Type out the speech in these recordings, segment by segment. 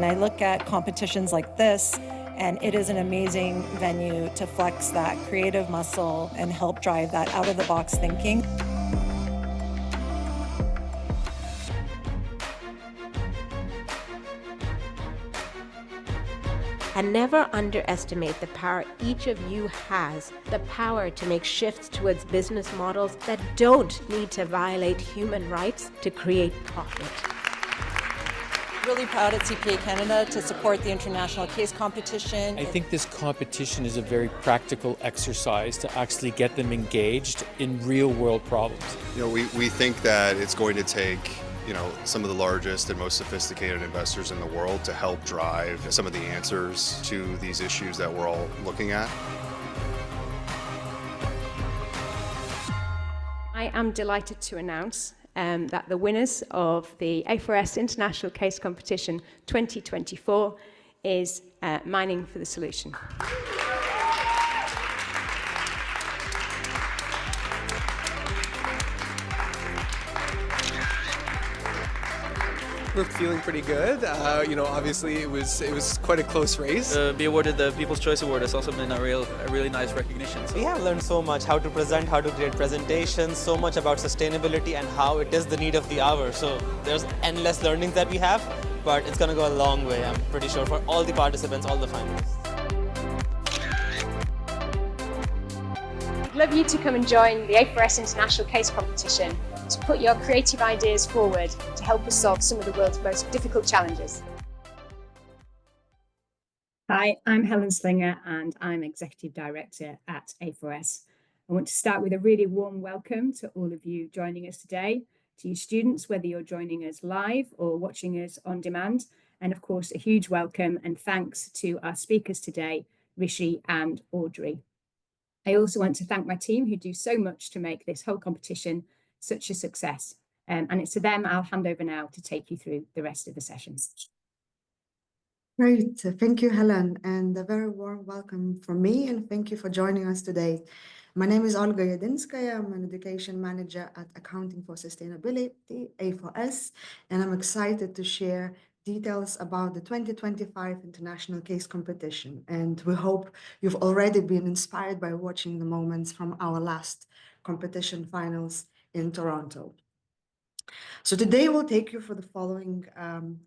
And I look at competitions like this, and it is an amazing venue to flex that creative muscle and help drive that out-of-the-box thinking. And never underestimate the power each of you has, the power to make shifts towards business models that don't need to violate human rights to create profit. Really proud at CPA Canada to support the international case competition. I think this competition is a very practical exercise to actually get them engaged in real world problems. You know, we think that it's going to take some of the largest and most sophisticated investors in the world to help drive some of the answers to these issues that we're all looking at. I am delighted to announce that the winners of the A4S International Case Competition 2024 is Mining for the Solution. We're feeling pretty good. Obviously it was quite a close race. Be awarded the People's Choice Award has also been a really nice recognition. We have learned so much, how to present, how to create presentations, so much about sustainability and how it is the need of the hour. So there's endless learnings that we have, but it's going to go a long way, I'm pretty sure, for all the participants, all the finalists. I'd love you to come and join the A4S International Case Competition to put your creative ideas forward to help us solve some of the world's most difficult challenges. Hi, I'm Helen Slinger and I'm Executive Director at A4S. I want to start with a really warm welcome to all of you joining us today, to you students, whether you're joining us live or watching us on demand, and of course a huge welcome and thanks to our speakers today, Rishi and Audrey. I also want to thank my team who do so much to make this whole competition such a success. And it's to them I'll hand over now to take you through the rest of the sessions. Great. Thank you, Helen, and a very warm welcome from me, and thank you for joining us today. My name is Olga Yadinskaya. I'm an education manager at Accounting for Sustainability, A4S, and I'm excited to share details about the 2025 International Case Competition. And we hope you've already been inspired by watching the moments from our last competition finals in Toronto. So today we'll take you through the following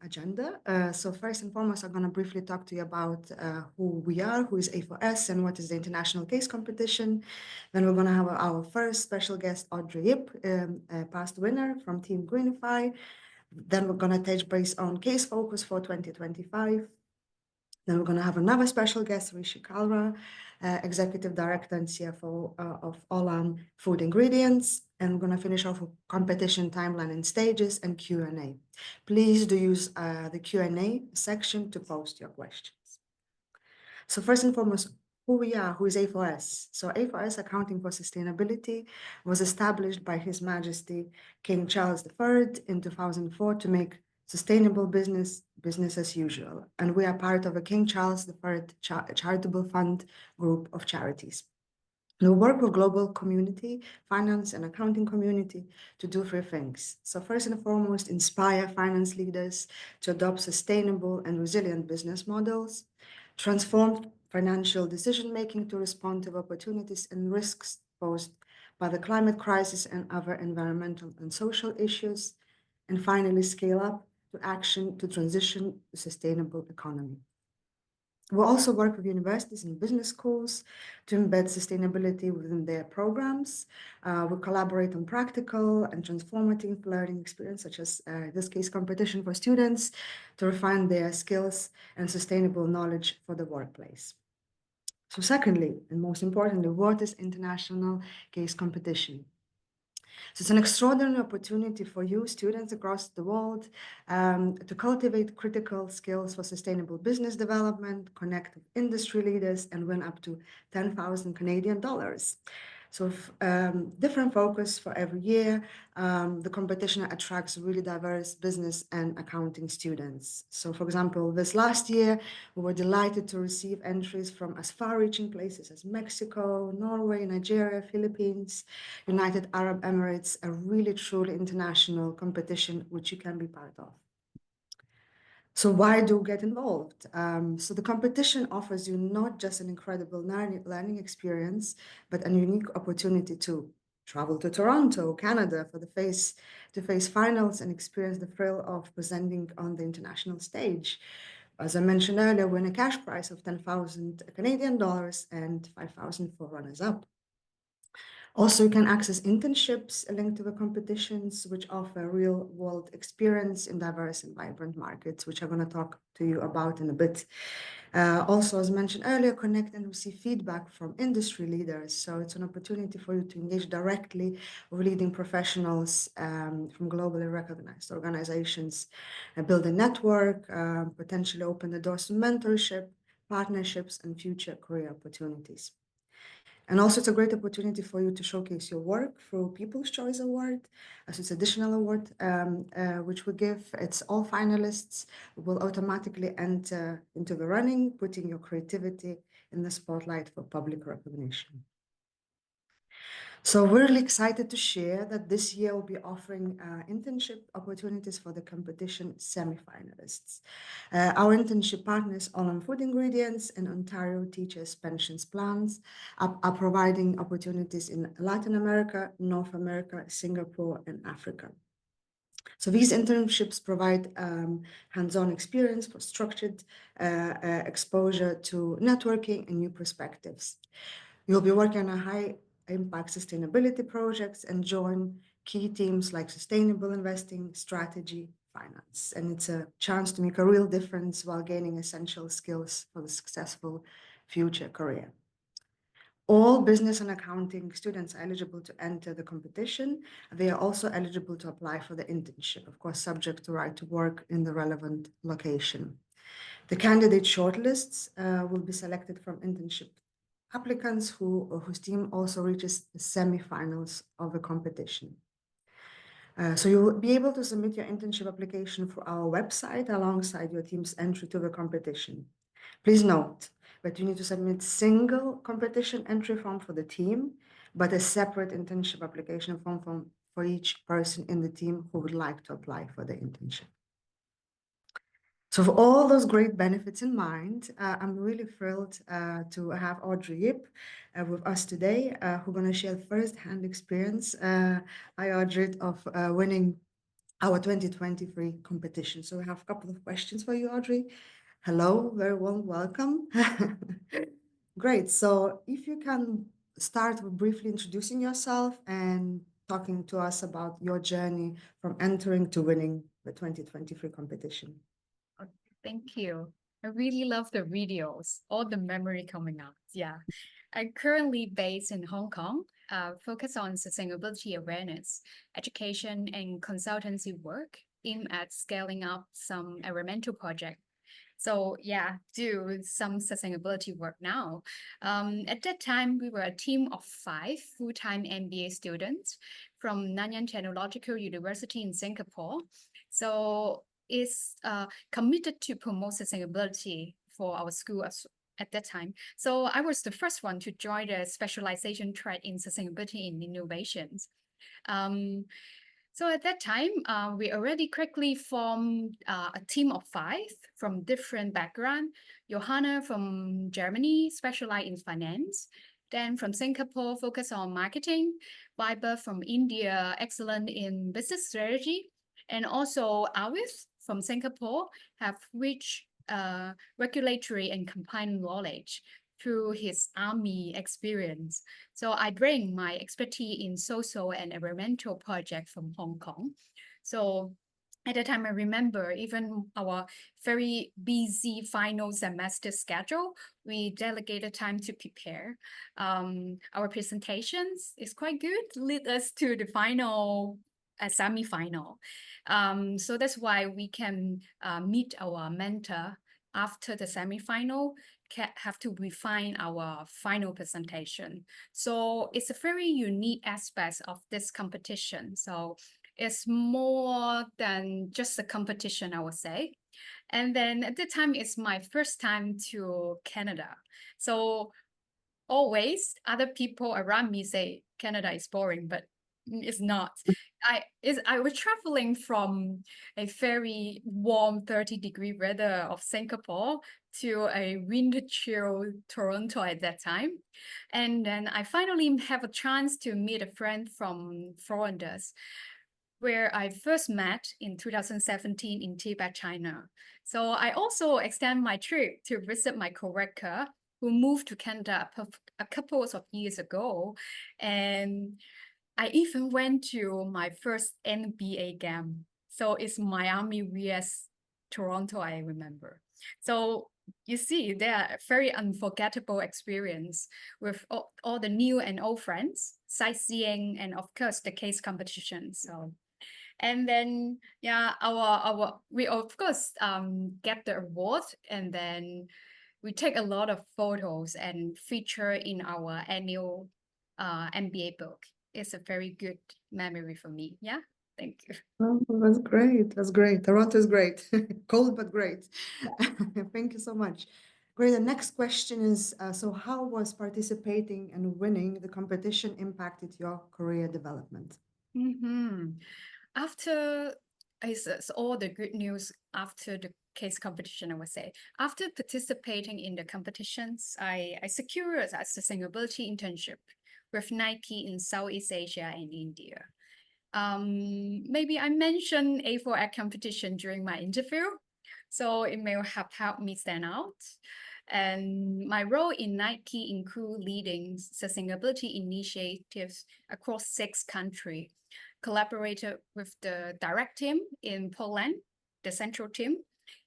agenda. So first and foremost, I'm going to briefly talk to you about who we are, who is A4S, and what is the International Case Competition. Then we're going to have our first special guest, Audrey Yip, a past winner from Team Greenify. Then we're going to touch base on case focus for 2025. Then we're going to have another special guest, Rishi Kalra, Executive Director and CFO of Olam Food Ingredients. And we're going to finish off with competition timeline and stages and Q&A. Please do use the Q&A section to post your questions. So first and foremost, who we are, who is A4S? So A4S, Accounting for Sustainability, was established by His Majesty King Charles III in 2004 to make sustainable business as usual. And we are part of a King Charles III charitable fund group of charities. We work with global community, finance and accounting community to do three things. So first and foremost, inspire finance leaders to adopt sustainable and resilient business models, transform financial decision-making to respond to opportunities and risks posed by the climate crisis and other environmental and social issues, and finally scale up to action to transition to sustainable economy. We also work with universities and business schools to embed sustainability within their programs. We collaborate on practical and transformative learning experience, such as this case competition for students, to refine their skills and sustainable knowledge for the workplace. So secondly, and most importantly, what is International Case Competition? So it's an extraordinary opportunity for you, students across the world, to cultivate critical skills for sustainable business development, connect with industry leaders, and win up to 10,000 Canadian dollars. So different focus for every year. The competition attracts really diverse business and accounting students. So for example, this last year, we were delighted to receive entries from as far-reaching places as Mexico, Norway, Nigeria, Philippines, United Arab Emirates, a really truly international competition which you can be part of. So why do get involved? So the competition offers you not just an incredible learning experience, but a unique opportunity to travel to Toronto, Canada for the face-to-face finals and experience the thrill of presenting on the international stage. As I mentioned earlier, win a cash prize of 10,000 Canadian dollars and 5,000 for runners-up. Also, you can access internships linked to the competitions, which offer real-world experience in diverse and vibrant markets, which I'm going to talk to you about in a bit. Also, as mentioned earlier, connect and receive feedback from industry leaders. So it's an opportunity for you to engage directly with leading professionals from globally recognized organizations, build a network, potentially open the doors to mentorship, partnerships, and future career opportunities. And also, it's a great opportunity for you to showcase your work through People's Choice Award, as it's additional award, which we give. It's all finalists will automatically enter into the running, putting your creativity in the spotlight for public recognition. So we're really excited to share that this year we'll be offering internship opportunities for the competition semi-finalists. Our internship partners, Olam Food Ingredients and Ontario Teachers Pensions Plans, are providing opportunities in Latin America, North America, Singapore, and Africa. So these internships provide hands-on experience for structured exposure to networking and new perspectives. You'll be working on a high-impact sustainability projects and join key teams like sustainable investing, strategy, finance. And it's a chance to make a real difference while gaining essential skills for the successful future career. All business and accounting students are eligible to enter the competition. They are also eligible to apply for the internship, of course, subject to right to work in the relevant location. The candidate shortlists will be selected from internship applicants whose team also reaches the semi-finals of the competition. So you will be able to submit your internship application for our website alongside your team's entry to the competition. Please note that you need to submit single competition entry form for the team, but a separate internship application form for each person in the team who would like to apply for the internship. So for all those great benefits in mind, I'm really thrilled to have Audrey Yip with us today, who's going to share first-hand experience, Audrey, of winning our 2023 competition. So we have a couple of questions for you, Audrey. Hello, very warm welcome. Great. So if you can start with briefly introducing yourself and talking to us about your journey from entering to winning the 2023 competition. Thank you. I really love the videos, all the memory coming out. Yeah. I'm currently based in Hong Kong, focus on sustainability awareness, education, and consultancy work aimed at scaling up some environmental projects. So yeah, do some sustainability work now. At that time, we were a team of 5 full-time MBA students from Nanyang Technological University in Singapore. So is committed to promote sustainability for our school at that time. So I was the first one to join the specialization track in sustainability and innovations. So at that time, we already quickly formed a team of 5 from different backgrounds. Johanna from Germany, specialized in finance. Then from Singapore, focus on marketing. Viber from India, excellent in business strategy. And also Awis from Singapore have rich regulatory and compliance knowledge through his army experience. So I bring my expertise in social and environmental projects from Hong Kong. So at the time, I remember even our very busy final semester schedule, we delegated time to prepare. Our presentations is quite good, lead us to the final semi-final. So that's why we can meet our mentor after the semi-final, have to refine our final presentation. So it's a very unique aspect of this competition. So it's more than just a competition, I would say. And then at the time, it's my first time to Canada. So always other people around me say Canada is boring, but it's not. I was traveling from a very warm 30-degree weather of Singapore to a winter chill Toronto at that time. And then I finally have a chance to meet a friend from Florence, where I first met in 2017 in Tibet, China. So I also extend my trip to visit my coworker who moved to Canada a couple of years ago. And I even went to my first NBA game. So it's Miami vs Toronto, I remember. So you see, they are very unforgettable experience with all the new and old friends, sightseeing, and of course the case competition. So, and then yeah, our we of course get the award, and then we take a lot of photos and feature in our annual MBA book. It's a very good memory for me. Yeah, thank you. Oh, that's great. That's great. Toronto is great. Cold, but great. Thank you so much. Great. The next question is, so how was participating and winning the competition impacted your career development? After it's all the good news after the case competition, I would say. After participating in the competitions, I secured a sustainability internship with Nike in Southeast Asia and India. Maybe I mentioned A4X competition during my interview, so it may have helped me stand out. And my role in Nike include leading sustainability initiatives across 6 countries, collaborated with the direct team in Poland, the central team,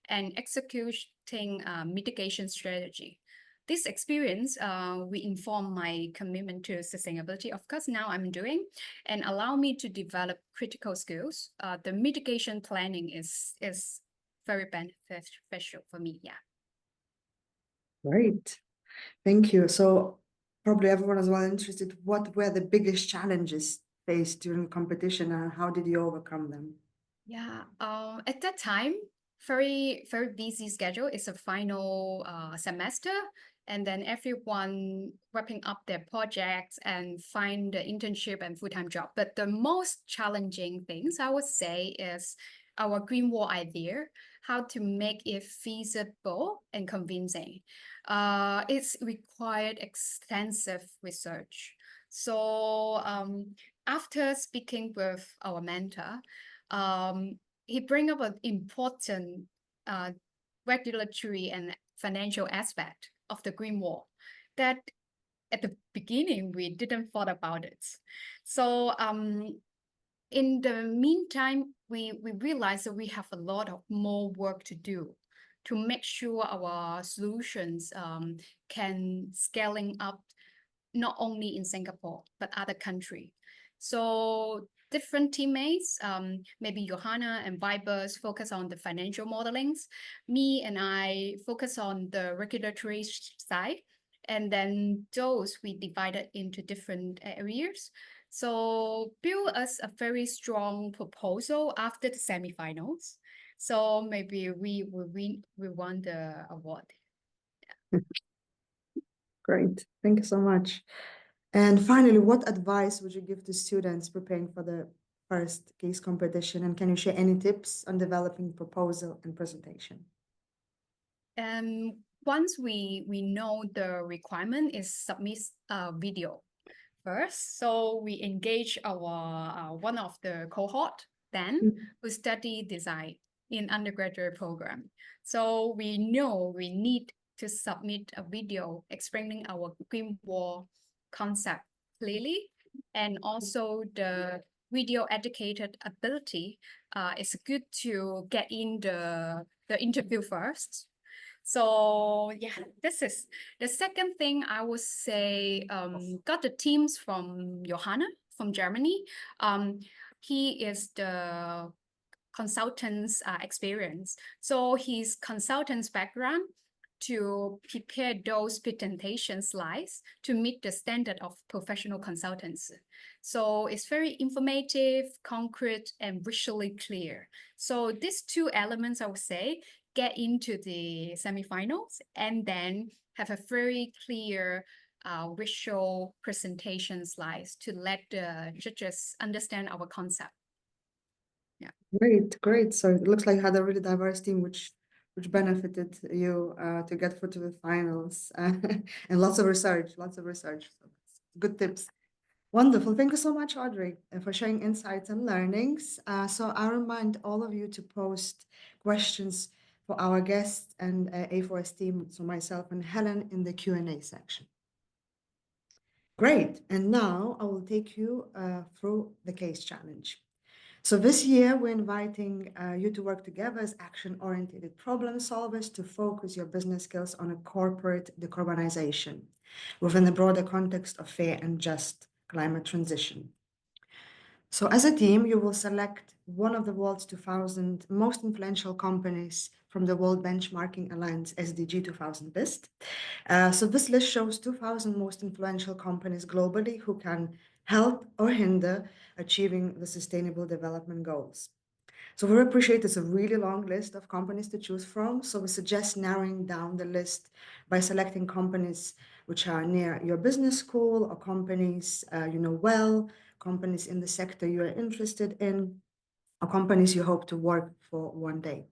and executing mitigation strategy. This experience will inform my commitment to sustainability. Of course, now I'm doing, and allow me to develop critical skills. The mitigation planning is very beneficial for me. Yeah. Great. Thank you. So probably everyone is well interested, what were the biggest challenges faced during the competition and how did you overcome them? Yeah, at that time, very busy schedule. It's a final semester, and then everyone wrapping up their projects and find the internship and full-time job. But the most challenging things I would say is our green wall idea, how to make it feasible and convincing. It's required extensive research. So after speaking with our mentor, he bring up an important regulatory and financial aspect of the green wall that at the beginning we didn't thought about it. So in the meantime, we realized that we have a lot of more work to do to make sure our solutions can scaling up not only in Singapore but other countries. So different teammates, maybe Johanna and Vibers focus on the financial modelings. Me and I focus on the regulatory side. And then those we divided into different areas. So build us a very strong proposal after the semifinals. So maybe we won the award. Yeah. Great. Thank you so much. And finally, what advice would you give to students preparing for the first case competition? And can you share any tips on developing proposal and presentation? Once we know the requirement is submit a video first. So we engage our one of the cohort then who study design in undergraduate program. So we know we need to submit a video explaining our green wall concept clearly, and also the video educated ability is good to get in the interview first. So yeah, this is the second thing I would say. Got the teams from Johanna from Germany. He is the consultant's experience. So his consultant's background to prepare those presentation slides to meet the standard of professional consultants. So it's very informative, concrete, and visually clear. So these 2 elements, I would say, get into the semifinals and then have a very clear visual presentation slides to let the judges understand our concept. Yeah. Great, great. So it looks like you had a really diverse team, which benefited you to get through to the finals and lots of research, lots of research. So good tips. Wonderful. Thank you so much, Audrey, for sharing insights and learnings. So I remind all of you to post questions for our guests and A4S team, so myself and Helen, in the Q&A section. Great. And now I will take you through the case challenge. So this year, we're inviting you to work together as action-oriented problem solvers to focus your business skills on a corporate decarbonization within the broader context of fair and just climate transition. So as a team, you will select one of the world's 2,000 most influential companies from the World Benchmarking Alliance SDG 2000 list. So this list shows 2,000 most influential companies globally who can help or hinder achieving the Sustainable Development Goals. So we appreciate it's a really long list of companies to choose from. So we suggest narrowing down the list by selecting companies which are near your business school or companies you know well, companies in the sector you are interested in, or companies you hope to work for one day.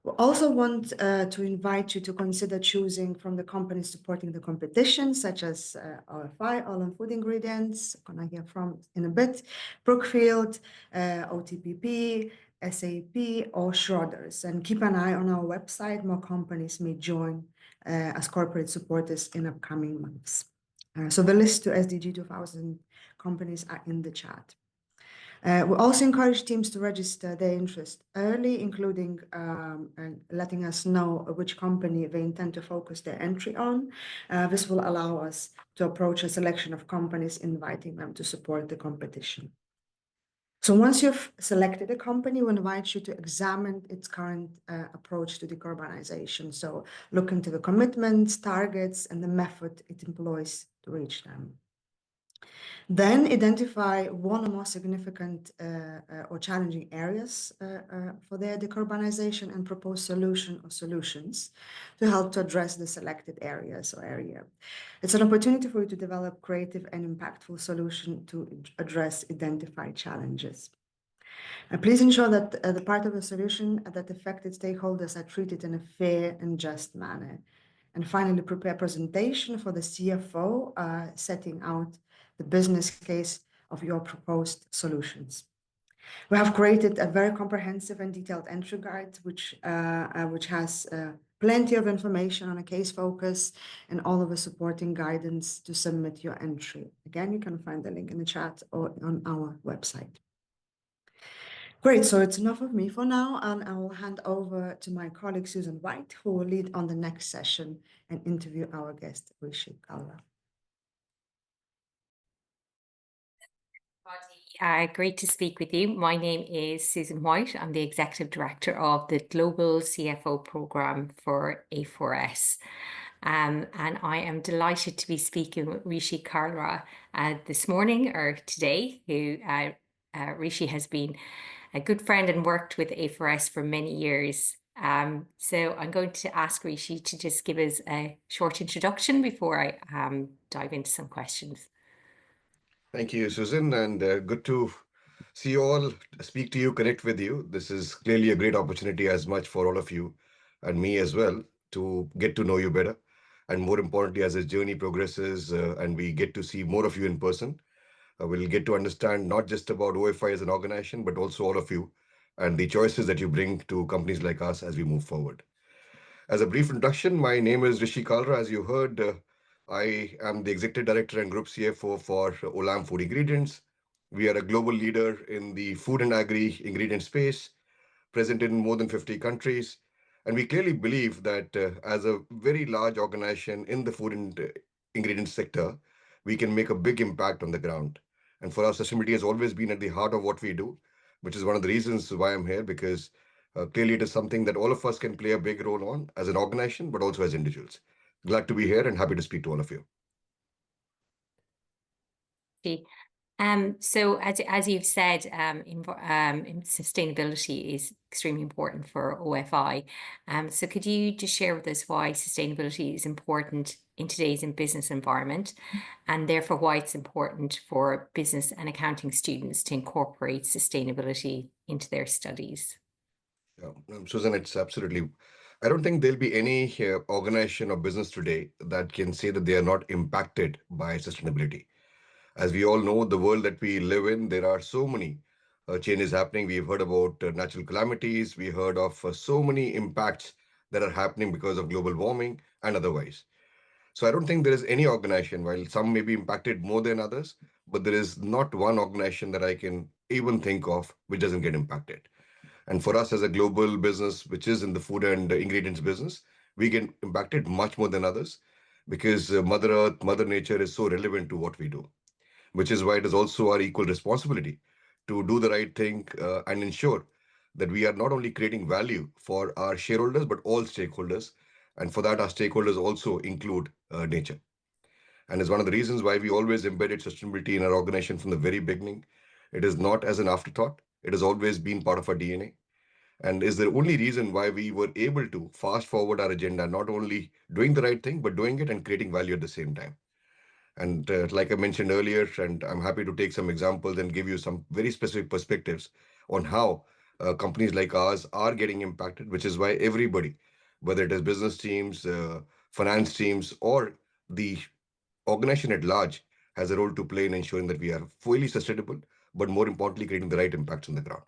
We also want to invite you to consider choosing from the companies supporting the competition, such as OFI, Olam Food Ingredients, I'm gonna hear from in a bit, Brookfield, OTPP, SAP, or Schroders. And keep an eye on our website. More companies may join as corporate supporters in upcoming months. So the list to SDG 2000 companies are in the chat. We also encourage teams to register their interest early, including letting us know which company they intend to focus their entry on. This will allow us to approach a selection of companies, inviting them to support the competition. So once you've selected a company, we invite you to examine its current approach to decarbonization. So look into the commitments, targets, and the method it employs to reach them. Then identify one or more significant or challenging areas for their decarbonization and propose solution or solutions to help to address the selected areas or area. It's an opportunity for you to develop creative and impactful solution to address identified challenges. Please ensure that the part of the solution that affected stakeholders are treated in a fair and just manner. And finally, prepare a presentation for the CFO setting out the business case of your proposed solutions. We have created a very comprehensive and detailed entry guide, which has plenty of information on a case focus and all of the supporting guidance to submit your entry. Again, you can find the link in the chat or on our website. Great, so it's enough of me for now, and I will hand over to my colleague Susan White, who will lead on the next session and interview our guest, Rishi Kalra. Great to speak with you. My name is Susan White. I'm the Executive Director of the Global CFO Programme for A4S. And I am delighted to be speaking with Rishi Kalra this morning or today, who Rishi has been a good friend and worked with A4S for many years. So I'm going to ask Rishi to just give us a short introduction before I dive into some questions. Thank you, Susan, and good to see you all, speak to you, connect with you. This is clearly a great opportunity as much for all of you and me as well to get to know you better. And more importantly, as this journey progresses and we get to see more of you in person, we'll get to understand not just about OFI as an organization, but also all of you and the choices that you bring to companies like us as we move forward. As a brief introduction, my name is Rishi Kalra. As you heard, I am the Executive Director and Group CFO for Olam Food Ingredients. We are a global leader in the food and agri ingredient space, present in more than 50 countries. And we clearly believe that as a very large organization in the food and ingredient sector, we can make a big impact on the ground. And for us, sustainability has always been at the heart of what we do, which is one of the reasons why I'm here, because clearly it is something that all of us can play a big role on as an organization, but also as individuals. Glad to be here and happy to speak to all of you. So as you've said, sustainability is extremely important for OFI. So could you just share with us why sustainability is important in today's business environment, and therefore why it's important for business and accounting students to incorporate sustainability into their studies. Yeah, Susan, it's absolutely. I don't think there'll be any organization or business today that can say that they are not impacted by sustainability. As we all know, the world that we live in, there are so many changes happening. We've heard about natural calamities. We heard of so many impacts that are happening because of global warming and otherwise. So I don't think there is any organization, while some may be impacted more than others, but there is not one organization that I can even think of which doesn't get impacted. And for us as a global business, which is in the food and ingredients business, we get impacted much more than others because Mother Earth, Mother Nature is so relevant to what we do, which is why it is also our equal responsibility to do the right thing and ensure that we are not only creating value for our shareholders, but all stakeholders. And for that, our stakeholders also include nature. And it's one of the reasons why we always embedded sustainability in our organization from the very beginning. It is not as an afterthought. It has always been part of our DNA and is the only reason why we were able to fast forward our agenda, not only doing the right thing, but doing it and creating value at the same time. And like I mentioned earlier, and I'm happy to take some examples and give you some very specific perspectives on how companies like ours are getting impacted, which is why everybody, whether it is business teams, finance teams, or the organization at large, has a role to play in ensuring that we are fully sustainable, but more importantly, creating the right impacts on the ground.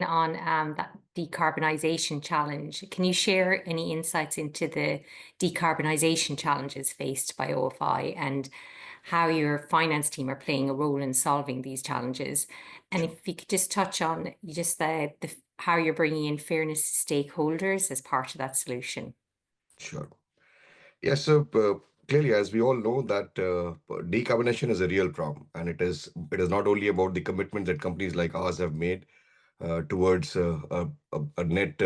On that decarbonisation challenge, can you share any insights into the decarbonisation challenges faced by OFI and how your finance team are playing a role in solving these challenges? And if you could just touch on just how you're bringing in fairness to stakeholders as part of that solution. Sure. Yes, so clearly, as we all know, that decarbonization is a real problem, and it is not only about the commitment that companies like ours have made towards a net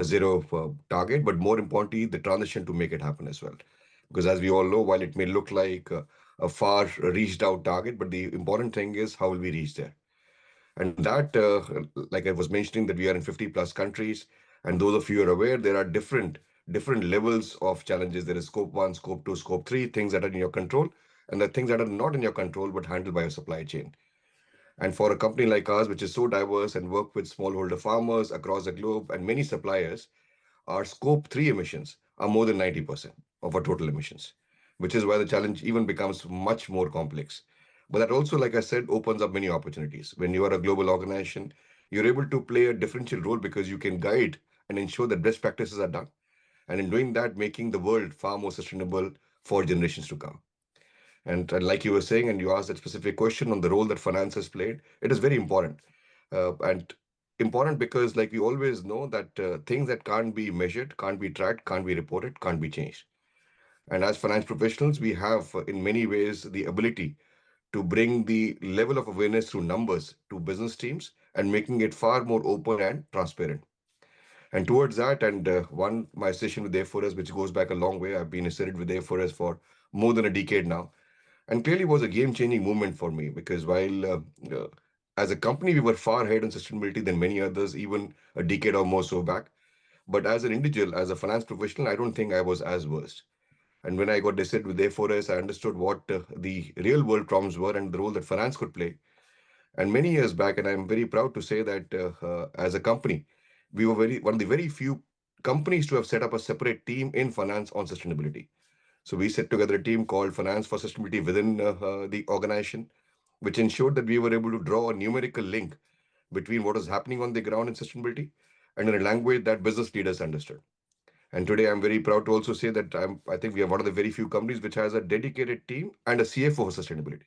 zero target, but more importantly, the transition to make it happen as well. Because as we all know, while it may look like a far reached out target, but the important thing is how will we reach there? And that, like I was mentioning, that we are in 50 plus countries, and those of you are aware, there are different levels of challenges. There is scope 1, scope 2, scope 3, things that are in your control, and the things that are not in your control but handled by your supply chain. And for a company like ours, which is so diverse and work with smallholder farmers across the globe and many suppliers, our scope 3 emissions are more than 90% of our total emissions, which is why the challenge even becomes much more complex. But that also, like I said, opens up many opportunities. When you are a global organization, you're able to play a differential role because you can guide and ensure that best practices are done. And in doing that, making the world far more sustainable for generations to come. And like you were saying, and you asked that specific question on the role that finance has played, it is very important. And important because, like we always know, that things that can't be measured, can't be tracked, can't be reported, can't be changed. And as finance professionals, we have, in many ways, the ability to bring the level of awareness through numbers to business teams and making it far more open and transparent. And towards that, and my session with A4S, which goes back a long way, I've been associated with A4S for more than a decade now, and clearly was a game-changing movement for me because while as a company we were far ahead in sustainability than many others, even a decade or more so back. But as an individual, as a finance professional, I don't think I was as versed. And when I got decided with A4S, I understood what the real world problems were and the role that finance could play. And many years back, and I'm very proud to say that as a company, we were one of the very few companies to have set up a separate team in finance on sustainability. So we set together a team called Finance for Sustainability within the organization, which ensured that we were able to draw a numerical link between what is happening on the ground in sustainability and in a language that business leaders understood. And today I'm very proud to also say that I think we are one of the very few companies which has a dedicated team and a CFO for sustainability.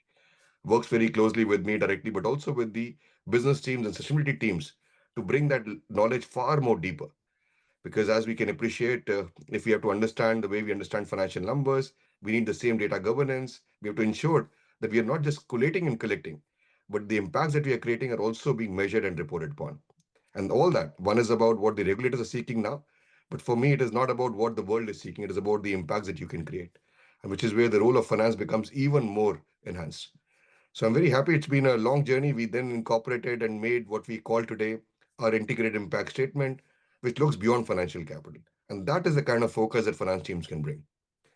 Works very closely with me directly, but also with the business teams and sustainability teams to bring that knowledge far more deeper. Because as we can appreciate, if we have to understand the way we understand financial numbers, we need the same data governance. We have to ensure that we are not just collating and collecting, but the impacts that we are creating are also being measured and reported upon. And all that, one is about what the regulators are seeking now. But for me, it is not about what the world is seeking. It is about the impacts that you can create, and which is where the role of finance becomes even more enhanced. So I'm very happy. It's been a long journey. We then incorporated and made what we call today our integrated impact statement, which looks beyond financial capital And that is the kind of focus that finance teams can bring.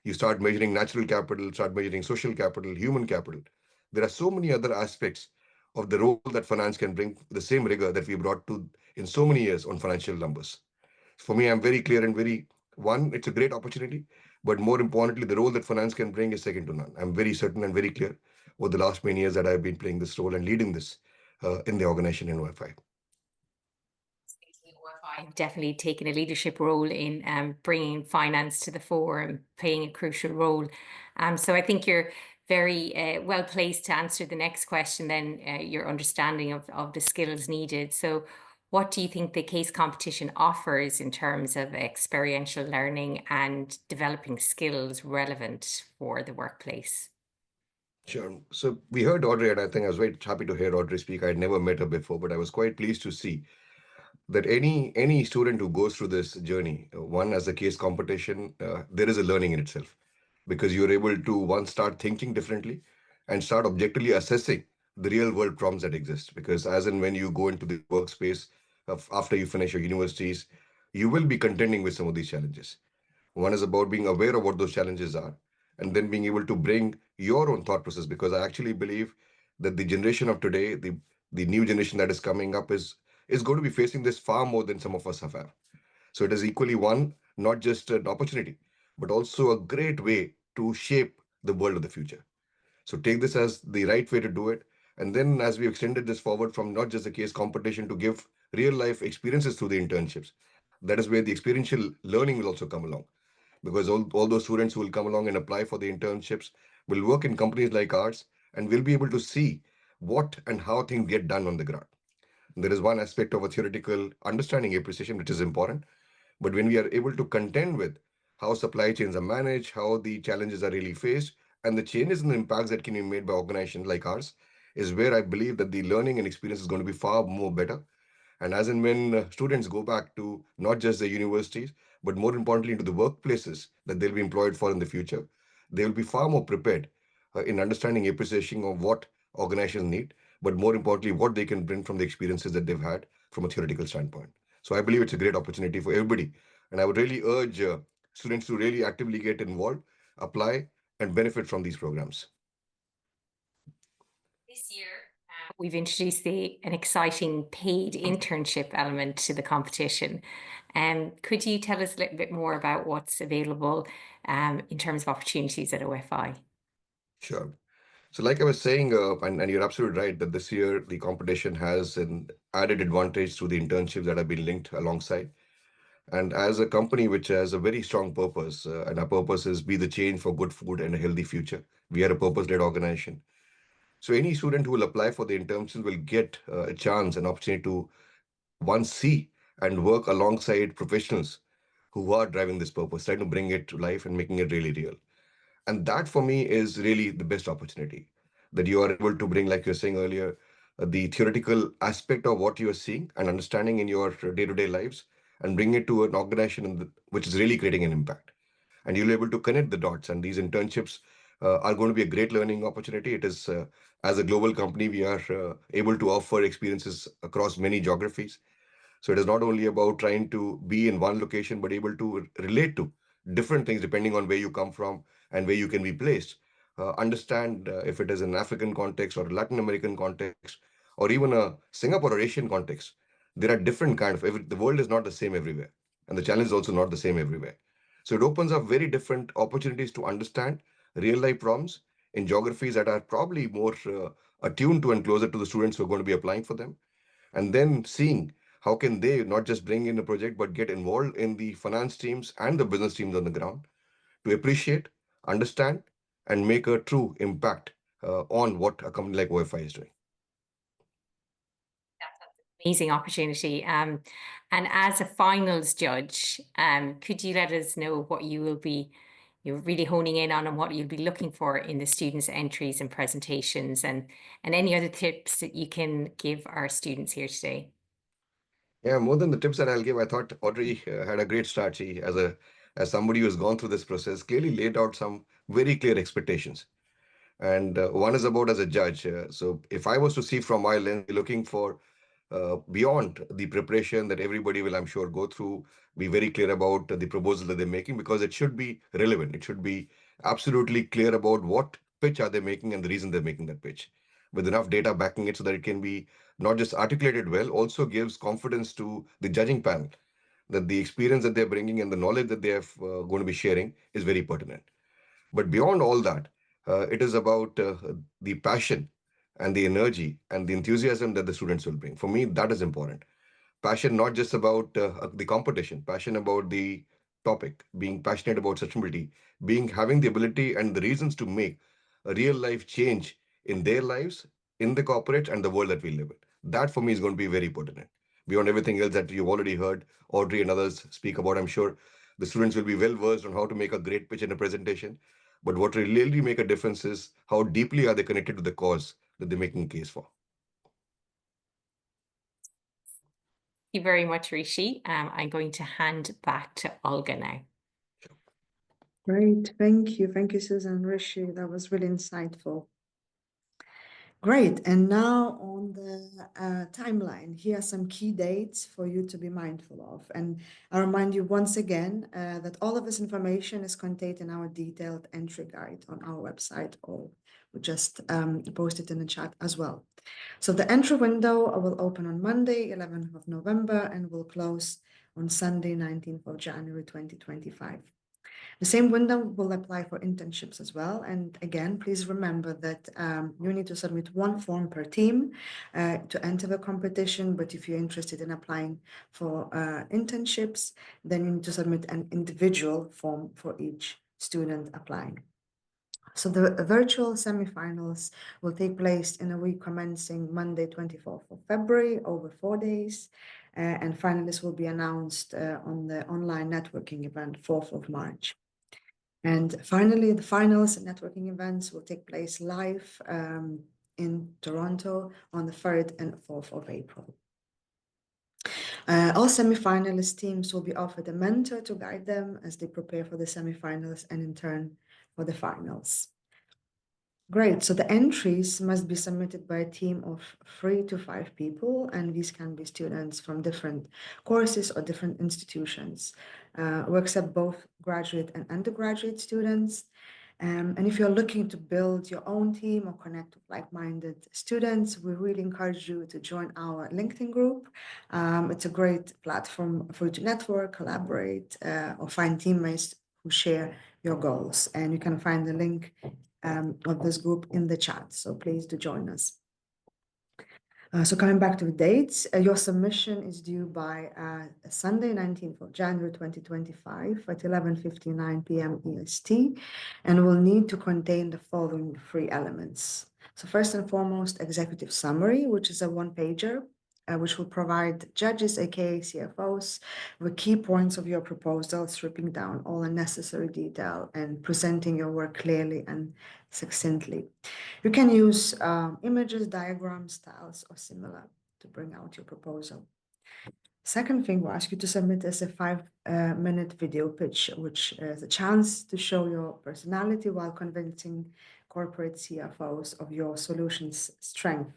You start measuring natural capital, start measuring social capital, human capital. There are so many other aspects of the role that finance can bring, the same rigor that we brought to in so many years on financial numbers. For me, I'm very clear and very one, it's a great opportunity, but more importantly, the role that finance can bring is second to none. I'm very certain and very clear over the last many years that I've been playing this role and leading this in the organization in Wi-Fi. I've definitely taken a leadership role in bringing finance to the fore and playing a crucial role. So I think you're very well placed to answer the next question, then your understanding of the skills needed. So what do you think the case competition offers in terms of experiential learning and developing skills relevant for the workplace? Sure. So we heard Audrey, and I think I was very happy to hear Audrey speak. I had never met her before, but I was quite pleased to see that any student who goes through this journey, one as a case competition, there is a learning in itself because you're able to one start thinking differently and start objectively assessing the real world problems that exist. Because as and when you go into the workspace after you finish your universities, you will be contending with some of these challenges. One is about being aware of what those challenges are and then being able to bring your own thought process. Because I actually believe that the generation of today, the new generation that is coming up is going to be facing this far more than some of us have. So it is equally one, not just an opportunity, but also a great way to shape the world of the future. So take this as the right way to do it. And then as we extended this forward from not just the case competition to give real life experiences through the internships, that is where the experiential learning will also come along. Because all those students who will come along and apply for the internships will work in companies like ours and will be able to see what and how things get done on the ground. There is one aspect of a theoretical understanding appreciation, which is important. But when we are able to contend with how supply chains are managed, how the challenges are really faced, and the changes and the impacts that can be made by organizations like ours, is where I believe that the learning and experience is going to be far more better. And as and when students go back to not just the universities, but more importantly into the workplaces that they'll be employed for in the future, they will be far more prepared in understanding appreciation of what organizations need, but more importantly, what they can bring from the experiences that they've had from a theoretical standpoint. So I believe it's a great opportunity for everybody. And I would really urge students to really actively get involved, apply, and benefit from these programs. This year, we've introduced an exciting paid internship element to the competition. Could you tell us a little bit more about what's available in terms of opportunities at OFI? Sure. So like I was saying, and you're absolutely right that this year the competition has an added advantage through the internships that have been linked alongside. And as a company which has a very strong purpose, and our purpose is be the change for good food and a healthy future, we are a purpose-led organization. So any student who will apply for the internship will get a chance, an opportunity to one see and work alongside professionals who are driving this purpose, trying to bring it to life and making it really real. And that for me is really the best opportunity that you are able to bring, like you're saying earlier, the theoretical aspect of what you are seeing and understanding in your day-to-day lives and bring it to an organization which is really creating an impact. And you'll be able to connect the dots. And these internships are going to be a great learning opportunity. It is, as a global company, we are able to offer experiences across many geographies. So it is not only about trying to be in one location, but able to relate to different things depending on where you come from and where you can be placed. Understand if it is an African context or a Latin American context, or even a Singapore or Asian context. There are different the world is not the same everywhere. And the challenge is also not the same everywhere. So it opens up very different opportunities to understand real life problems in geographies that are probably more attuned to and closer to the students who are going to be applying for them. And then seeing how can they not just bring in a project, but get involved in the finance teams and the business teams on the ground to appreciate, understand, and make a true impact on what a company like OFI is doing. Amazing opportunity. And as a finals judge, could you let us know what you're really honing in on and what you'll be looking for in the students' entries and presentations, and any other tips that you can give our students here today? Yeah, more than the tips that I'll give, I thought Audrey had a great start. She, as somebody who has gone through this process, clearly laid out some very clear expectations. And one is about as a judge. So if I was to see from my lens, looking for beyond the preparation that everybody will, I'm sure, go through, be very clear about the proposal that they're making, because it should be relevant. It should be absolutely clear about what pitch are they making and the reason they're making that pitch, with enough data backing it so that it can be not just articulated well, also gives confidence to the judging panel that the experience that they're bringing and the knowledge that they are going to be sharing is very pertinent. But beyond all that, it is about the passion and the energy and the enthusiasm that the students will bring. For me, that is important. Passion not just about the competition, passion about the topic, being passionate about sustainability, being having the ability and the reasons to make a real life change in their lives, in the corporate and the world that we live in. That for me is going to be very pertinent. Beyond everything else that you've already heard Audrey and others speak about, I'm sure the students will be well versed on how to make a great pitch in a presentation. But what will really make a difference is how deeply are they connected to the cause that they're making a case for. Thank you very much, Rishi. I'm going to hand back to Olga now. Great, thank you. Thank you, Susan and Rishi. That was really insightful. Great, and now on the timeline, here are some key dates for you to be mindful of. And I remind you once again that all of this information is contained in our detailed entry guide on our website, or we just post it in the chat as well. So the entry window will open on Monday, 11th of November, and will close on Sunday, 19th of January, 2025. The same window will apply for internships as well. And again, please remember that you need to submit one form per team to enter the competition. But if you're interested in applying for internships, then you need to submit an individual form for each student applying. So the virtual semifinals will take place in a week commencing Monday, 24th of February, over 4 days. And finalists will be announced on the online networking event, 4th of March. And finally, the finals and networking events will take place live in Toronto on the 3rd and 4th of April. All semifinalist teams will be offered a mentor to guide them as they prepare for the semifinals and in turn for the finals. Great, so the entries must be submitted by a team of 3 to 5 people, and these can be students from different courses or different institutions. We accept both graduate and undergraduate students. And if you're looking to build your own team or connect with like-minded students, we really encourage you to join our LinkedIn group. It's a great platform for you to network, collaborate, or find teammates who share your goals. And you can find the link of this group in the chat, so please do join us. So coming back to the dates, your submission is due by Sunday, 19th of January 2025 at 11:59 p.m. EST, and will need to contain the following 3 elements. So first and foremost, executive summary, which is a one-pager, which will provide judges, aka CFOs, the key points of your proposal, stripping down all unnecessary detail and presenting your work clearly and succinctly. You can use images, diagrams, styles, or similar to bring out your proposal. Second thing, we'll ask you to submit as a 5-minute video pitch, which is a chance to show your personality while convincing corporate CFOs of your solution's strength.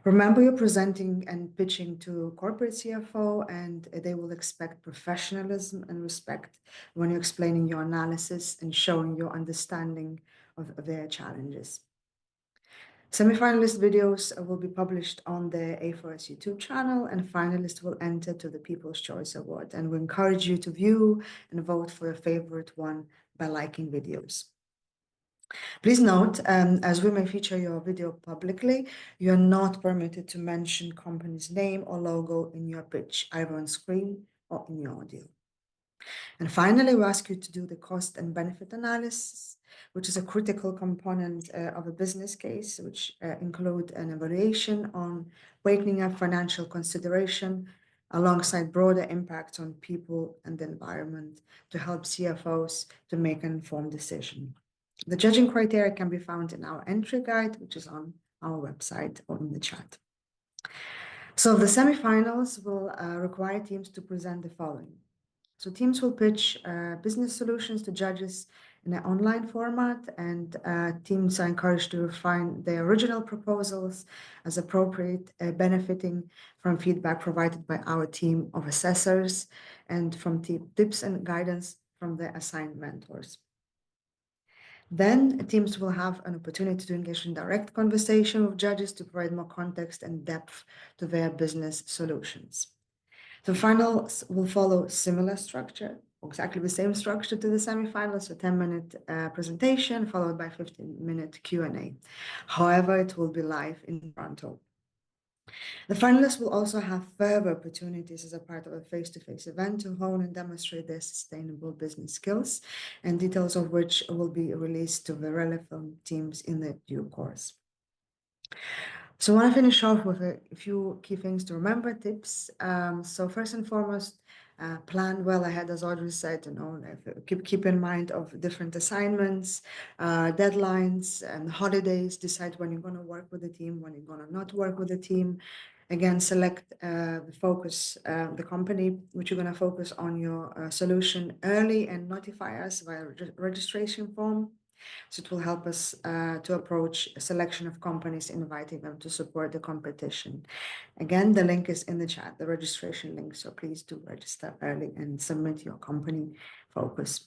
Remember, you're presenting and pitching to corporate CFO, and they will expect professionalism and respect when you're explaining your analysis and showing your understanding of their challenges. Semifinalist videos will be published on the A4S YouTube channel, and finalists will enter to the People's Choice Award. And we encourage you to view and vote for your favorite one by liking videos. Please note, as we may feature your video publicly, you are not permitted to mention company's name or logo in your pitch, either on screen or in your audio. And finally, we ask you to do the cost and benefit analysis, which is a critical component of a business case, which include an evaluation on weighing up financial consideration alongside broader impacts on people and the environment to help CFOs to make an informed decision. The judging criteria can be found in our entry guide, which is on our website or in the chat. So the semifinals will require teams to present the following. So teams will pitch business solutions to judges in an online format, and teams are encouraged to refine their original proposals as appropriate, benefiting from feedback provided by our team of assessors and from tips and guidance from the assigned mentors. Then teams will have an opportunity to engage in direct conversation with judges to provide more context and depth to their business solutions. The finals will follow similar structure, exactly the same structure to the semifinals, so 10-minute presentation followed by 15-minute Q&A. However, it will be live in Toronto. The finalists will also have further opportunities as a part of a face-to-face event to hone and demonstrate their sustainable business skills, and details of which will be released to the relevant teams in the due course. So I want to finish off with a few key things to remember, tips. So first and foremost, plan well ahead, as Audrey said, keep in mind of different assignments, deadlines and holidays, decide when you're going to work with the team, when you're going to not work with the team. Again, select the focus, the company which you're going to focus on your solution early and notify us via registration form. So it will help us to approach a selection of companies, inviting them to support the competition. Again, the link is in the chat, the registration link. So please do register early and submit your company focus.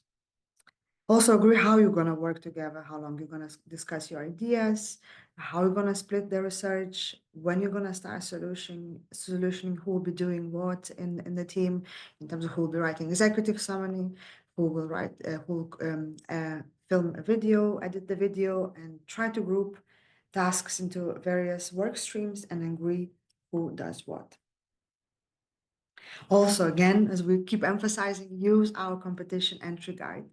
Also agree how you're going to work together, how long you're going to discuss your ideas, how you're going to split the research, when you're going to start solutioning, who will be doing what in the team, in terms of who will be writing executive summary, who will write, film a video, edit the video, and try to group tasks into various work streams and agree who does what. Also, again, as we keep emphasizing, use our competition entry guide.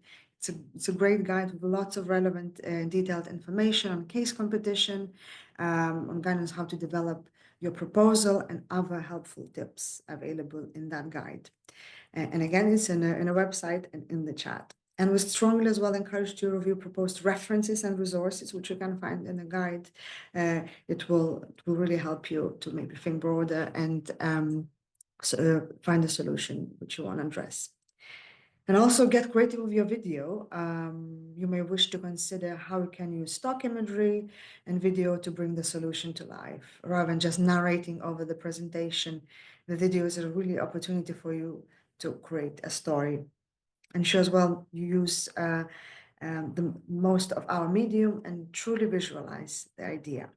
It's a great guide with lots of relevant detailed information on case competition, on guidance how to develop your proposal, and other helpful tips available in that guide. And again, it's in a website and in the chat. And we strongly as well encourage you to review proposed references and resources, which you can find in the guide. It will really help you to maybe think broader and find a solution which you want to address. And also get creative with your video. You may wish to consider how you can use stock imagery and video to bring the solution to life, rather than just narrating over the presentation. The video is a really opportunity for you to create a story. Ensure as well you use the most of our medium and truly visualize the idea.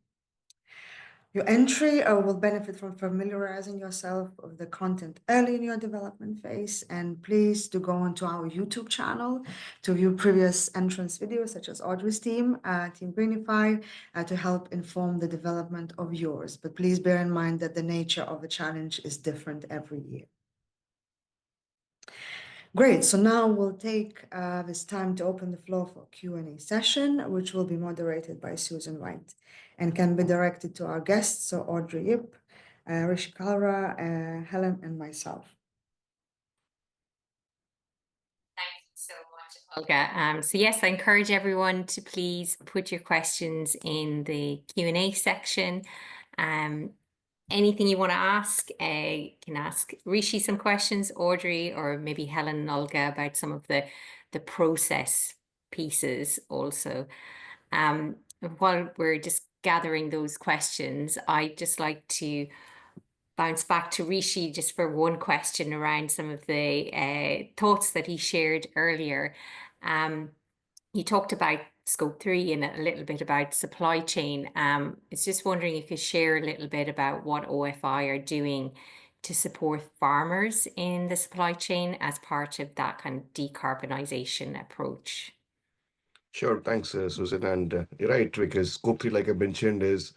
Your entry will benefit from familiarizing yourself with the content early in your development phase, and please do go onto our YouTube channel to view previous entrance videos such as Audrey's team, Team Greenify, to help inform the development of yours. But please bear in mind that the nature of the challenge is different every year. Great, so now we'll take this time to open the floor for Q&A session, which will be moderated by Susan White and can be directed to our guests, so Audrey Yip, Rishi Kalra, Helen, and myself. Thank you so much, Olga. So yes, I encourage everyone to please put your questions in the Q&A section. Anything you want to ask, you can ask Rishi some questions, Audrey, or maybe Helen and Olga about some of the process pieces also. While we're just gathering those questions, I'd just like to bounce back to Rishi just for one question around some of the thoughts that he shared earlier. You talked about Scope 3 and a little bit about supply chain. I was just wondering if you share a little bit about what OFI are doing to support farmers in the supply chain as part of that kind of decarbonisation approach. Sure, thanks, Susan. And you're right, because Scope 3, like I mentioned, is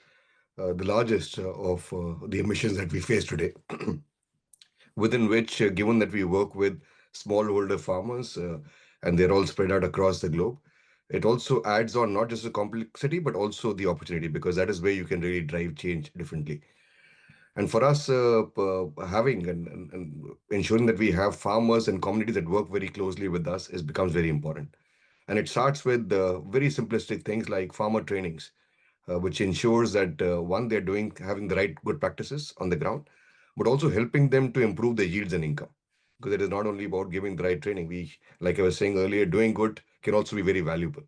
the largest of the emissions that we face today, within which, given that we work with smallholder farmers and they're all spread out across the globe, it also adds on not just the complexity, but also the opportunity, because that is where you can really drive change differently. And for us, having and ensuring that we have farmers and communities that work very closely with us becomes very important. And it starts with very simplistic things like farmer trainings, which ensures that one, they're having the right good practices on the ground, but also helping them to improve their yields and income. Because it is not only about giving the right training. Like I was saying earlier, doing good can also be very valuable.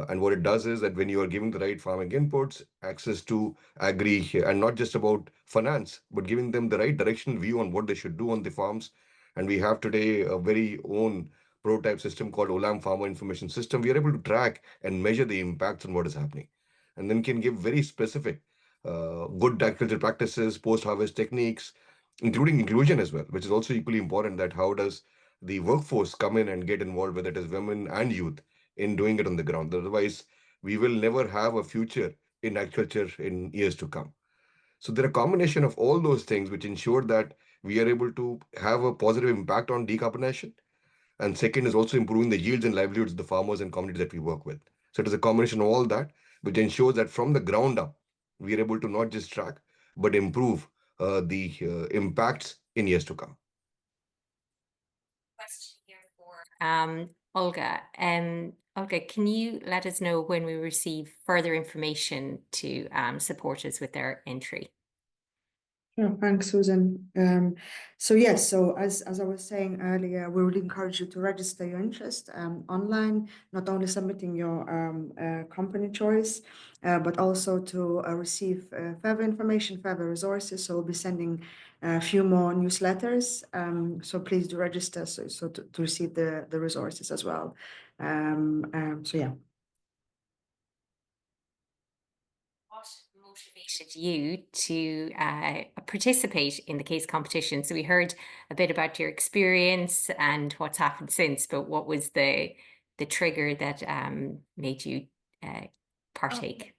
And what it does is that when you are giving the right farming inputs, access to agri, and not just about finance, but giving them the right directional view on what they should do on the farms. And we have today a very own prototype system called Olam Farmer Information System. We are able to track and measure the impacts on what is happening, and then can give very specific good agriculture practices, post-harvest techniques, including inclusion as well, which is also equally important. That how does the workforce come in and get involved, whether it is women and youth, in doing it on the ground. Otherwise, we will never have a future in agriculture in years to come. So there are a combination of all those things which ensure that we are able to have a positive impact on decarbonization. And second is also improving the yields and livelihoods of the farmers and communities that we work with. So it is a combination of all that, which ensures that from the ground up, we are able to not just track, but improve the impacts in years to come. Question here for Olga. Olga, can you let us know when we receive further information to support us with our entry? Sure, thanks, Susan. So yes, so as I was saying earlier, we would encourage you to register your interest online, not only submitting your company choice, but also to receive further information, further resources. So we'll be sending a few more newsletters. So please do register so to receive the resources as well. So yeah. What motivated you to participate in the case competition? So we heard a bit about your experience and what's happened since, but what was the trigger that made you partake?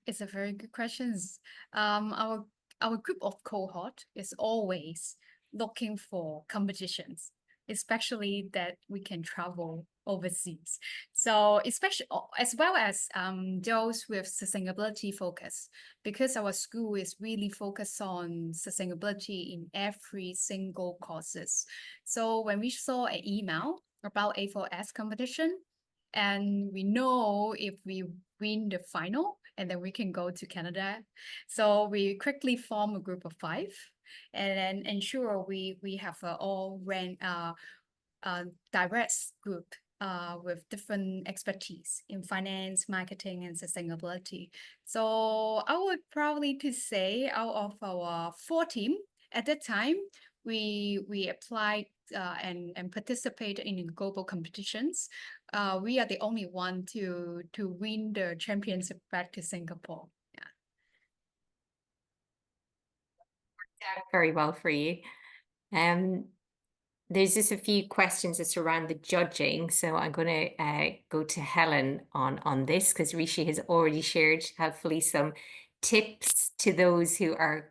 It's a very good question. Our group of cohort is always looking for competitions, especially that we can travel overseas. So especially as well as those with sustainability focus, because our school is really focused on sustainability in every single courses. So when we saw an email about A4S competition, and we know if we win the final, and then we can go to Canada. So we quickly form a group of 5, and then ensure we have all diverse group with different expertise in finance, marketing, and sustainability. So I would probably to say out of our 4 team at that time, we applied and participate in global competitions. We are the only one to win the championship back to Singapore. Yeah. Worked out very well for you. There's just a few questions that surround the judging, so I'm going to go to Helen on this, because Rishi has already shared helpfully some tips to those who are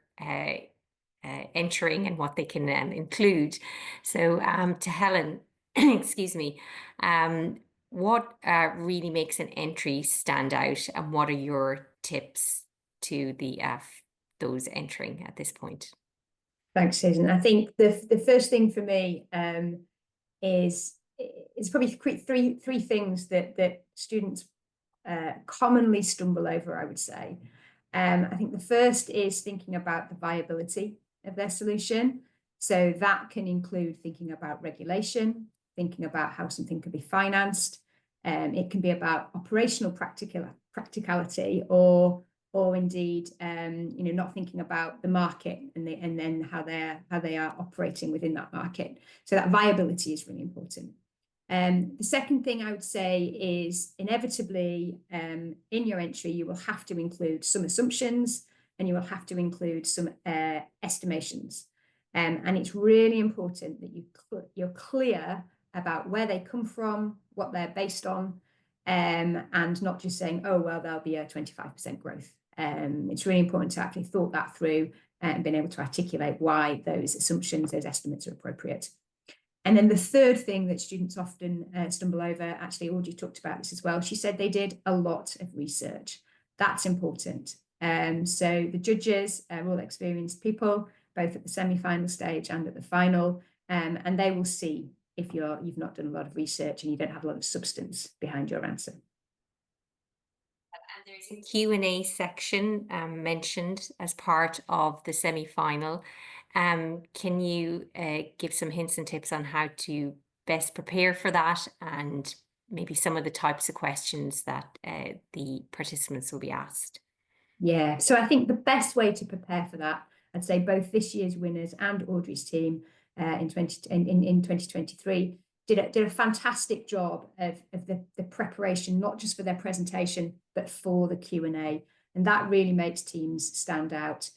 entering and what they can include. So to Helen, excuse me, what really makes an entry stand out, and what are your tips to those entering at this point? Thanks, Susan. I think the first thing for me is probably three things that students commonly stumble over, I would say. I think the first is thinking about the viability of their solution. So that can include thinking about regulation, thinking about how something could be financed. It can be about operational practicality, or indeed, not thinking about the market and then how they are operating within that market. So that viability is really important. The second thing I would say is inevitably in your entry, you will have to include some assumptions, and you will have to include some estimations. And it's really important that you're clear about where they come from, what they're based on, and not just saying, oh, well, there'll be a 25% growth. It's really important to actually thought that through and being able to articulate why those assumptions, those estimates are appropriate. And then the third thing that students often stumble over, actually Audrey talked about this as well, she said they did a lot of research. That's important. So the judges are all experienced people, both at the semi-final stage and at the final, and they will see if you've not done a lot of research and you don't have a lot of substance behind your answer. And there's a Q&A section mentioned as part of the semi-final. Can you give some hints and tips on how to best prepare for that, and maybe some of the types of questions that the participants will be asked? Yeah, so I think the best way to prepare for that, I'd say both this year's winners and Audrey's team in 2023 did a fantastic job of the preparation, not just for their presentation, but for the Q&A. And that really makes teams stand out.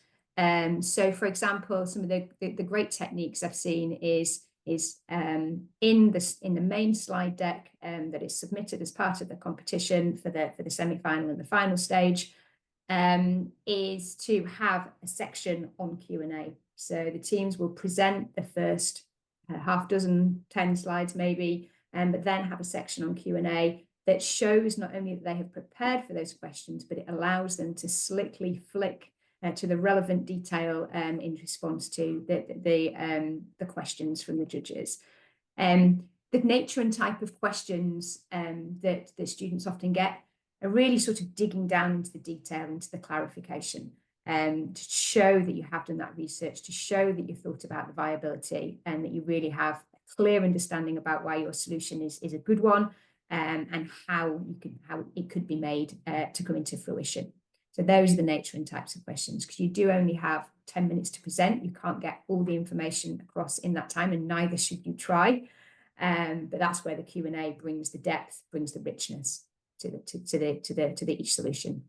So, for example, some of the great techniques I've seen is in the main slide deck that is submitted as part of the competition for the semi-final and the final stage, is to have a section on Q&A. So the teams will present the first half dozen, 10 slides maybe, but then have a section on Q&A that shows not only that they have prepared for those questions, but it allows them to slickly flick to the relevant detail in response to the questions from the judges. The nature and type of questions that the students often get are really sort of digging down into the detail, into the clarification, to show that you have done that research, to show that you've thought about the viability and that you really have a clear understanding about why your solution is a good one, and how it could be made to come into fruition. So those are the nature and types of questions, because you do only have 10 minutes to present. You can't get all the information across in that time, and neither should you try. But that's where the Q&A brings the depth, brings the richness to each solution.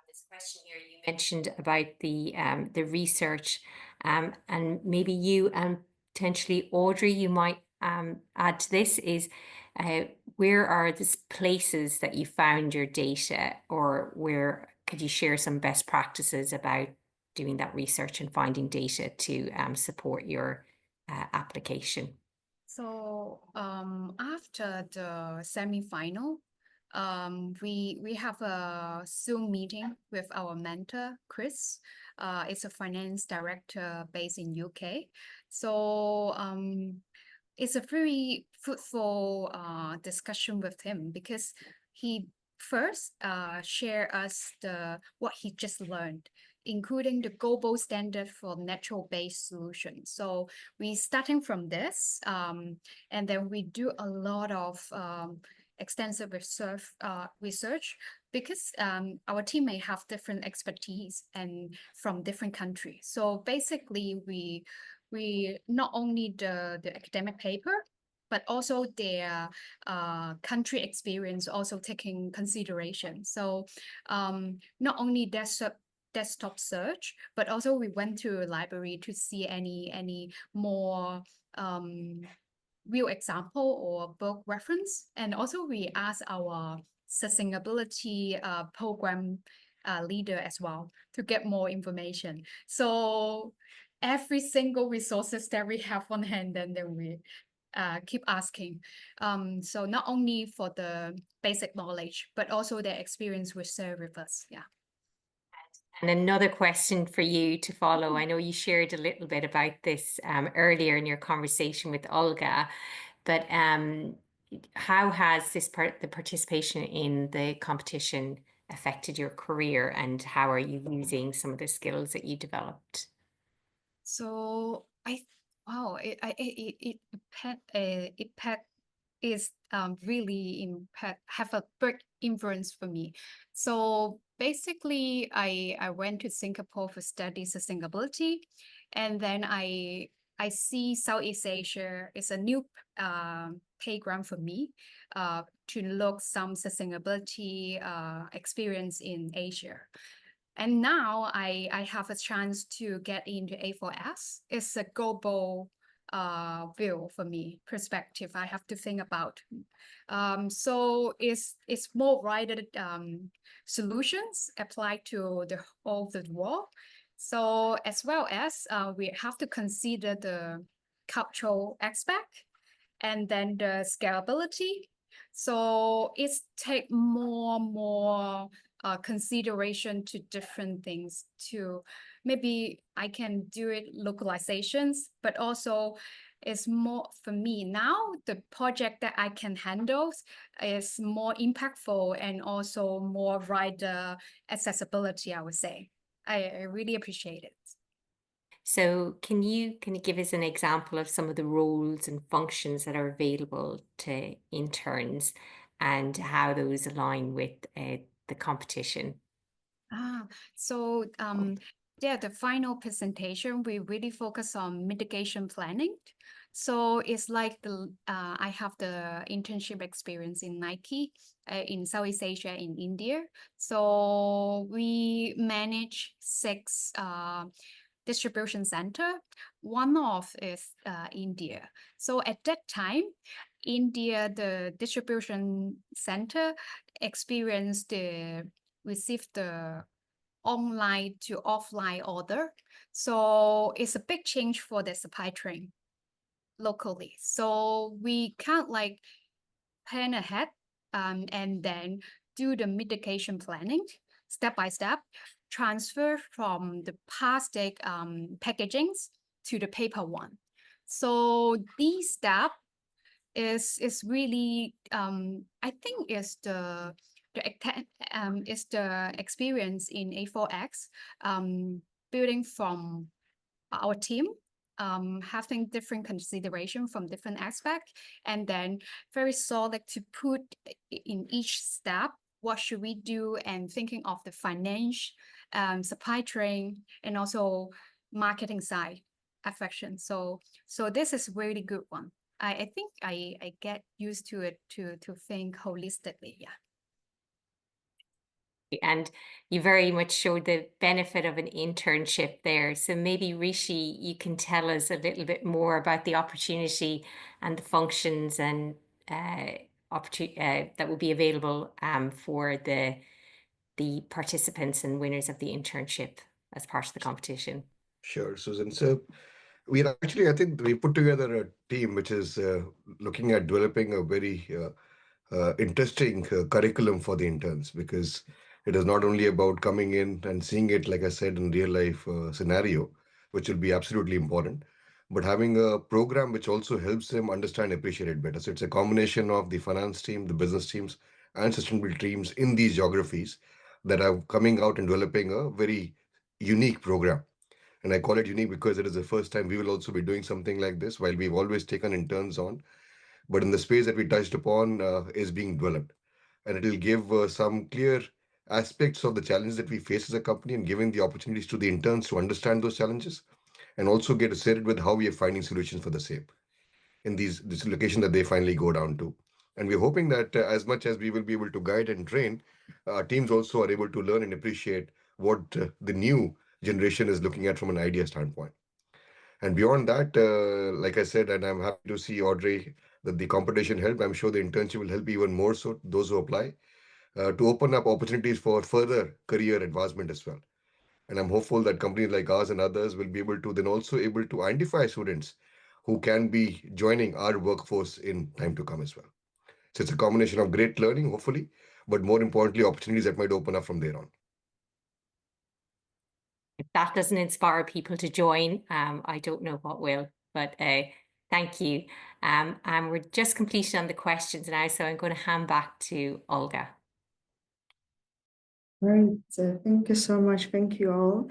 This question here, you mentioned about the research, and maybe you and potentially Audrey, you might add to this, is where are the places that you found your data, or where could you share some best practices about doing that research and finding data to support your application? So after the semi-final, we have a Zoom meeting with our mentor, Chris. It's a finance director based in UK. So it's a very fruitful discussion with him, because he first shared us what he just learned, including the global standard for natural-based solutions. So we starting from this, and then we do a lot of extensive research, because our team may have different expertise and from different countries. So basically, we not only the academic paper, but also their country experience also taking consideration. So not only desktop search, but also we went to a library to see any more real example or book reference. And also we asked our sustainability program leader as well to get more information. So every single resources that we have on hand, and then we keep asking. So not only for the basic knowledge, but also their experience will share with us. Yeah. And another question for you to follow. I know you shared a little bit about this earlier in your conversation with Olga, but how has the participation in the competition affected your career, and how are you using some of the skills that you developed? So it is really have a big influence for me. So basically, I went to Singapore for study sustainability, and then I see Southeast Asia is a new playground for me to look some sustainability experience in Asia. And now I have a chance to get into A4S. It's a global view for me, perspective I have to think about. So it's more wider solutions applied to the whole of the world. So as well as we have to consider the cultural aspect and then the scalability. So it's take more consideration to different things. To maybe I can do it localizations, but also it's more for me now, the project that I can handle is more impactful and also more wider accessibility, I would say. I really appreciate it. So can you give us an example of some of the roles and functions that are available to interns and how those align with the competition? So yeah, the final presentation, we really focus on mitigation planning. So it's like I have the internship experience in Nike, in Southeast Asia, in India. So we manage 6 distribution center. One of is India. So at that time, India, the distribution center received the online to offline order. So it's a big change for the supply chain locally. So we can't like plan ahead and then do the mitigation planning step by step, transfer from the plastic packagings to the paper one. So these step is really I think is the experience in A4X building from our team, having different consideration from different aspects, and then very solid to put in each step what should we do, and thinking of the finance, supply chain, and also marketing side affection. So this is really good one. I think I get used to it to think holistically. Yeah. And you very much showed the benefit of an internship there. So maybe Rishi, you can tell us a little bit more about the opportunity and the functions and that will be available for the participants and winners of the internship as part of the competition. Sure, Susan. So we actually, I think we put together a team which is looking at developing a very interesting curriculum for the interns, because it is not only about coming in and seeing it, like I said, in real life scenario, which will be absolutely important, but having a program which also helps them understand, appreciate it better. So it's a combination of the finance team, the business teams, and sustainability teams in these geographies that are coming out and developing a very unique program. And I call it unique because it is the first time we will also be doing something like this, while we've always taken interns on. But in the space that we touched upon is being developed. And it will give some clear aspects of the challenges that we face as a company, and giving the opportunities to the interns to understand those challenges and also get associated with how we are finding solutions for the same in this location that they finally go down to. And we're hoping that as much as we will be able to guide and train, teams also are able to learn and appreciate what the new generation is looking at from an idea standpoint. And beyond that, like I said, and I'm happy to see, Audrey, that the competition helped. I'm sure the internship will help even more so those who apply to open up opportunities for further career advancement as well. And I'm hopeful that companies like ours and others will be able to then also able to identify students who can be joining our workforce in time to come as well. So it's a combination of great learning, hopefully, but more importantly, opportunities that might open up from there on. If that doesn't inspire people to join, I don't know what will. But thank you. And we're just completed on the questions now, so I'm going to hand back to Olga. Great. Thank you so much. Thank you all.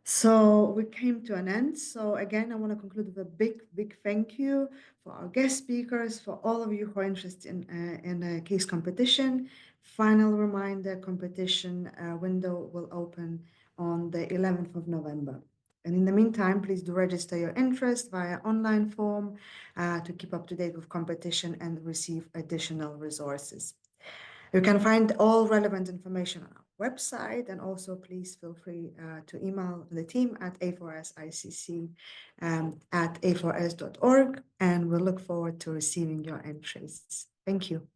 So we came to an end. So again, I want to conclude with a big thank you for our guest speakers, for all of you who are interested in a case competition. Final reminder, competition window will open on the 11th of November. And in the meantime, please do register your interest via online form to keep up to date with competition and receive additional resources. You can find all relevant information on our website, and also please feel free to email the team at A4SICC at a4s.org, and we'll look forward to receiving your entries. Thank you.